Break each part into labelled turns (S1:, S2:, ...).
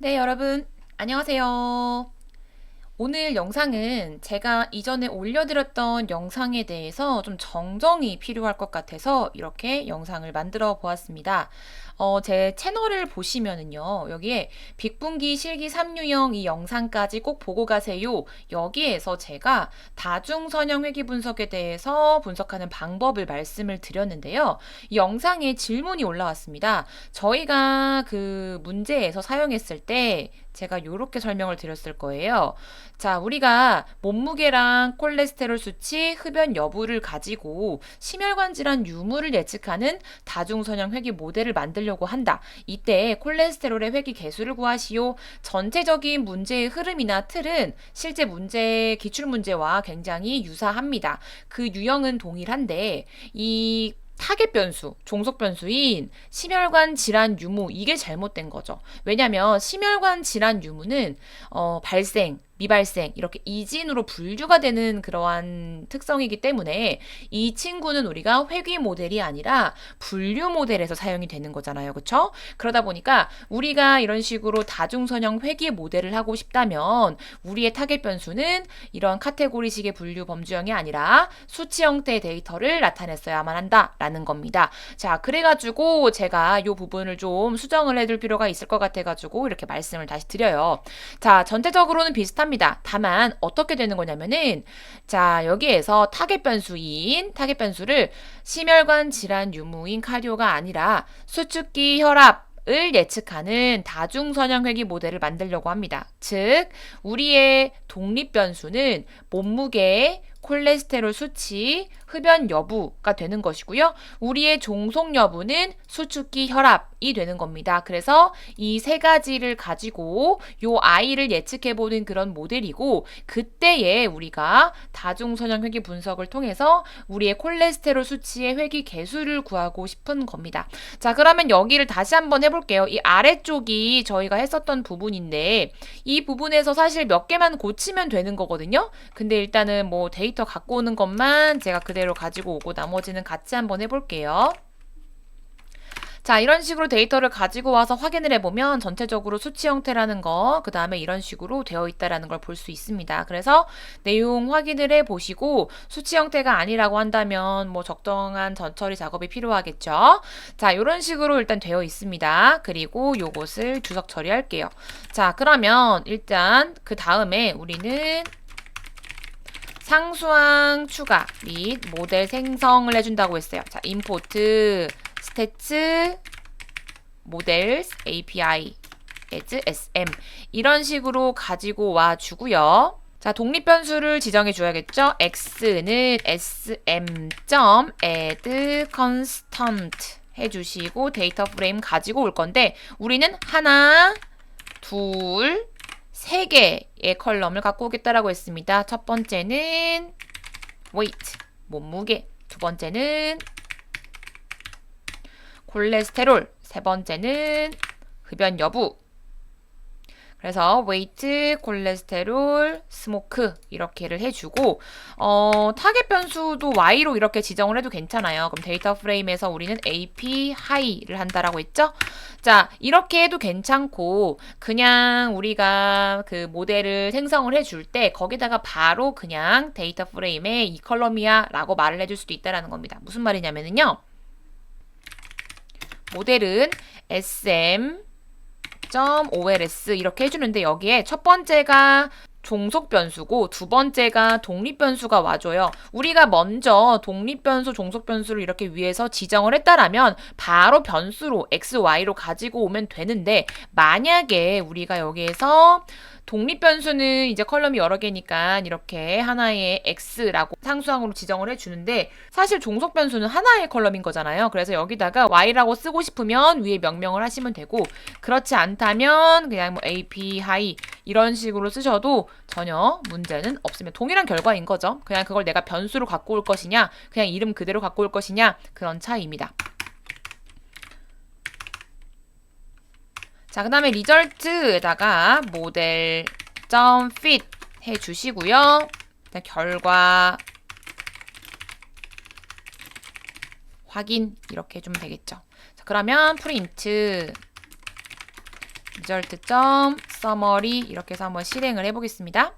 S1: 네, 여러분, 안녕하세요. 오늘 영상은 제가 이전에 올려드렸던 영상에 대해서 좀 정정이 필요할 것 같아서 이렇게 영상을 만들어 보았습니다. 제 채널을 보시면은요, 여기에 빅분기 실기 3유형 이 영상까지 꼭 보고 가세요. 여기에서 제가 다중선형 회귀 분석에 대해서 분석하는 방법을 말씀을 드렸는데요. 이 영상에 질문이 올라왔습니다. 저희가 그 문제에서 사용했을 때 제가 이렇게 설명을 드렸을 거예요. 자, 우리가 몸무게랑 콜레스테롤 수치, 흡연 여부를 가지고 심혈관 질환 유무를 예측하는 다중선형 회귀 모델을 만들려고 한다. 이때 콜레스테롤의 회귀 개수를 구하시오. 전체적인 문제의 흐름이나 틀은 실제 문제, 기출 문제와 굉장히 유사합니다. 그 유형은 동일한데 이 타겟 변수, 종속 변수인 심혈관 질환 유무 이게 잘못된 거죠. 왜냐하면 심혈관 질환 유무는 발생, 미발생 이렇게 이진으로 분류가 되는 그러한 특성이기 때문에 이 친구는 우리가 회귀 모델이 아니라 분류 모델에서 사용이 되는 거잖아요. 그렇죠? 그러다 보니까 우리가 이런 식으로 다중선형 회귀 모델을 하고 싶다면 우리의 타겟 변수는 이런 카테고리식의 분류 범주형이 아니라 수치 형태의 데이터를 나타냈어야만 한다라는 겁니다. 자, 그래가지고 제가 이 부분을 좀 수정을 해둘 필요가 있을 것 같아가지고 이렇게 말씀을 다시 드려요. 자, 전체적으로는 비슷합니다. 다만 어떻게 되는 거냐면은 자, 여기에서 타겟 변수를 심혈관 질환 유무인 카디오가 아니라 수축기 혈압 을 예측하는 다중선형 회귀 모델을 만들려고 합니다. 즉, 우리의 독립 변수는 몸무게, 콜레스테롤 수치, 흡연 여부가 되는 것이고요. 우리의 종속 여부는 수축기 혈압이 되는 겁니다. 그래서 이 세 가지를 가지고 요 아이를 예측해보는 그런 모델이고 그때에 우리가 다중선형 회귀 분석을 통해서 우리의 콜레스테롤 수치의 회귀 개수를 구하고 싶은 겁니다. 자, 그러면 여기를 다시 한번 해볼게요. 이 아래쪽이 저희가 했었던 부분인데 이 부분에서 사실 몇 개만 고치면 되는 거거든요. 근데 일단은 뭐 데이터 갖고 오는 것만 제가 그대로 가지고 오고 나머지는 같이 한번 해볼게요. 자, 이런 식으로 데이터를 가지고 와서 확인을 해보면 전체적으로 수치 형태라는 거, 그 다음에 이런 식으로 되어 있다라는 걸 볼 수 있습니다. 그래서 내용 확인을 해보시고 수치 형태가 아니라고 한다면 뭐 적정한 전처리 작업이 필요하겠죠. 자, 이런 식으로 일단 되어 있습니다. 그리고 요것을 주석 처리할게요. 자, 그러면 일단 그 다음에 우리는 상수항 추가 및 모델 생성을 해준다고 했어요. 자, 임포트 스태츠 모델스 API as SM 이런 식으로 가지고 와 주고요. 자, 독립 변수를 지정해 줘야겠죠. x는 sm.add constant 해주시고 데이터 프레임 가지고 올 건데 우리는 하나, 둘, 세 개의 컬럼을 갖고 오겠다라고 했습니다. 첫 번째는 weight, 몸무게, 두 번째는 콜레스테롤, 세 번째는 흡연 여부. 그래서 웨이트, 콜레스테롤, 스모크 이렇게를 해주고 타겟 변수도 Y로 이렇게 지정을 해도 괜찮아요. 그럼 데이터 프레임에서 우리는 AP 하이를 한다라고 했죠? 자, 이렇게 해도 괜찮고 그냥 우리가 그 모델을 생성을 해줄 때 거기다가 바로 그냥 데이터 프레임에 이 컬럼이야 라고 말을 해줄 수도 있다라는 겁니다. 무슨 말이냐면요. 모델은 SM.OLS 이렇게 해주는데 여기에 첫 번째가 종속 변수고 두 번째가 독립 변수가 와줘요. 우리가 먼저 독립 변수, 종속 변수를 이렇게 위에서 지정을 했다라면 바로 변수로 x, y로 가지고 오면 되는데 만약에 우리가 여기에서 독립 변수는 이제 컬럼이 여러 개니까 이렇게 하나의 x라고 상수항으로 지정을 해주는데 사실 종속 변수는 하나의 컬럼인 거잖아요. 그래서 여기다가 y라고 쓰고 싶으면 위에 명명을 하시면 되고 그렇지 않다면 그냥 뭐 ap, high 이런 식으로 쓰셔도 전혀 문제는 없으면 동일한 결과인 거죠. 그냥 그걸 내가 변수로 갖고 올 것이냐 그냥 이름 그대로 갖고 올 것이냐 그런 차이입니다. 자, 그 다음에 리절트에다가 모델.fit 해주시고요. 결과 확인 이렇게 해주면 되겠죠. 자, 그러면 프린트 result.summary 이렇게 해서 한번 실행을 해보겠습니다.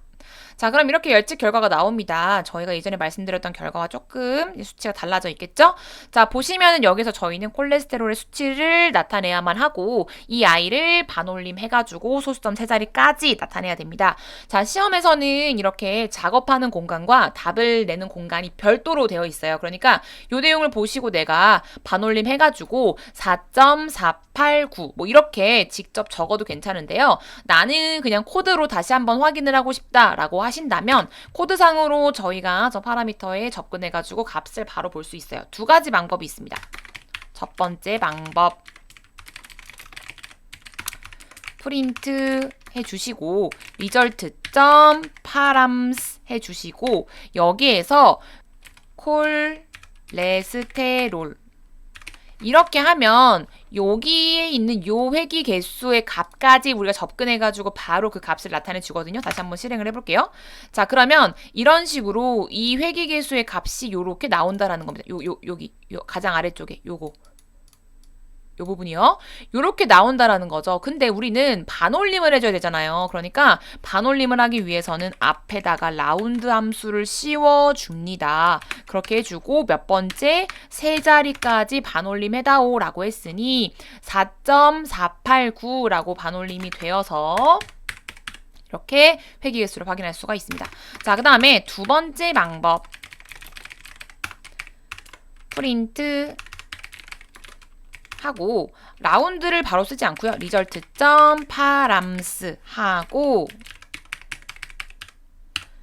S1: 자, 그럼 이렇게 예측 결과가 나옵니다. 저희가 예전에 말씀드렸던 결과와 조금 수치가 달라져 있겠죠? 자, 보시면은 여기서 저희는 콜레스테롤의 수치를 나타내야만 하고 이 아이를 반올림 해가지고 소수점 3자리까지 나타내야 됩니다. 자, 시험에서는 이렇게 작업하는 공간과 답을 내는 공간이 별도로 되어 있어요. 그러니까 이 내용을 보시고 내가 반올림 해가지고 4.489 뭐 이렇게 직접 적어도 괜찮은데요. 나는 그냥 코드로 다시 한번 확인을 하고 싶다라고 하신다면 코드상으로 저희가 저 파라미터에 접근해가지고 값을 바로 볼 수 있어요. 두 가지 방법이 있습니다. 첫 번째 방법 프린트 해주시고 result.params 해주시고 여기에서 콜레스테롤 이렇게 하면 여기에 있는 요 회귀 개수의 값까지 우리가 접근해가지고 바로 그 값을 나타내 주거든요. 다시 한번 실행을 해볼게요. 자, 그러면 이런 식으로 이 회귀 개수의 값이 요렇게 나온다라는 겁니다. 여기 가장 아래쪽에 요거. 요 부분이요. 요렇게 나온다라는 거죠. 근데 우리는 반올림을 해줘야 되잖아요. 그러니까 반올림을 하기 위해서는 앞에다가 라운드 함수를 씌워줍니다. 그렇게 해주고 몇 번째 3자리까지 반올림 해다오 라고 했으니 4.489라고 반올림이 되어서 이렇게 회귀개수를 확인할 수가 있습니다. 자, 그 다음에 두 번째 방법 프린트 하고 라운드를 바로 쓰지 않고요. result.params 하고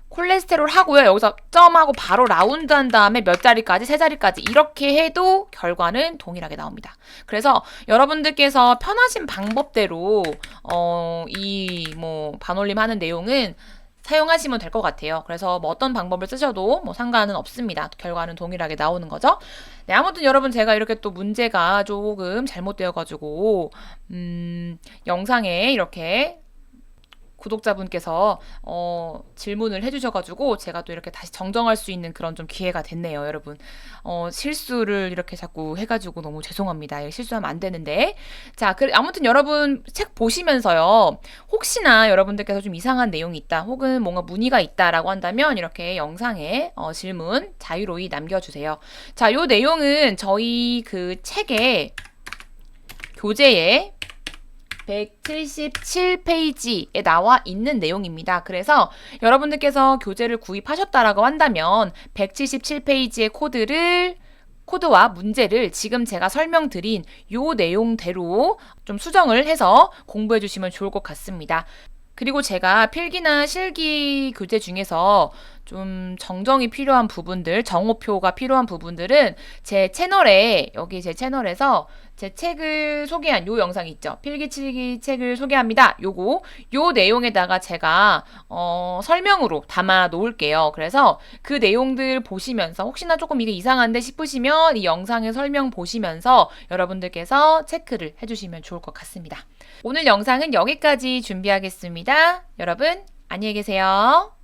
S1: 콜레스테롤 하고요. 여기서 점하고 바로 라운드 한 다음에 몇 자리까지? 3자리까지 이렇게 해도 결과는 동일하게 나옵니다. 그래서 여러분들께서 편하신 방법대로 이 반올림 하는 내용은 사용하시면 될 것 같아요. 그래서 뭐 어떤 방법을 쓰셔도 뭐 상관은 없습니다. 결과는 동일하게 나오는 거죠. 네, 아무튼 여러분 제가 이렇게 또 문제가 조금 잘못되어가지고 영상에 이렇게 구독자분께서 질문을 해주셔가지고 제가 또 이렇게 다시 정정할 수 있는 그런 좀 기회가 됐네요, 여러분. 실수를 이렇게 자꾸 해가지고 너무 죄송합니다. 실수하면 안 되는데. 자, 아무튼 여러분 책 보시면서요. 혹시나 여러분들께서 좀 이상한 내용이 있다, 혹은 뭔가 문의가 있다라고 한다면 이렇게 영상에 질문 자유로이 남겨주세요. 자, 요 내용은 저희 그 책의 교재에 177페이지에 나와 있는 내용입니다. 그래서 여러분들께서 교재를 구입하셨다라고 한다면 177페이지의 코드와 문제를 지금 제가 설명드린 요 내용대로 좀 수정을 해서 공부해 주시면 좋을 것 같습니다. 그리고 제가 필기나 실기 교재 중에서 좀 정정이 필요한 부분들, 정오표가 필요한 부분들은 제 채널에, 여기 제 채널에서 제 책을 소개한 요 영상 있죠? 필기칠기 책을 소개합니다. 요 내용에다가 제가 설명으로 담아 놓을게요. 그래서 그 내용들 보시면서 혹시나 조금 이게 이상한데 싶으시면 이 영상의 설명 보시면서 여러분들께서 체크를 해주시면 좋을 것 같습니다. 오늘 영상은 여기까지 준비하겠습니다. 여러분 안녕히 계세요.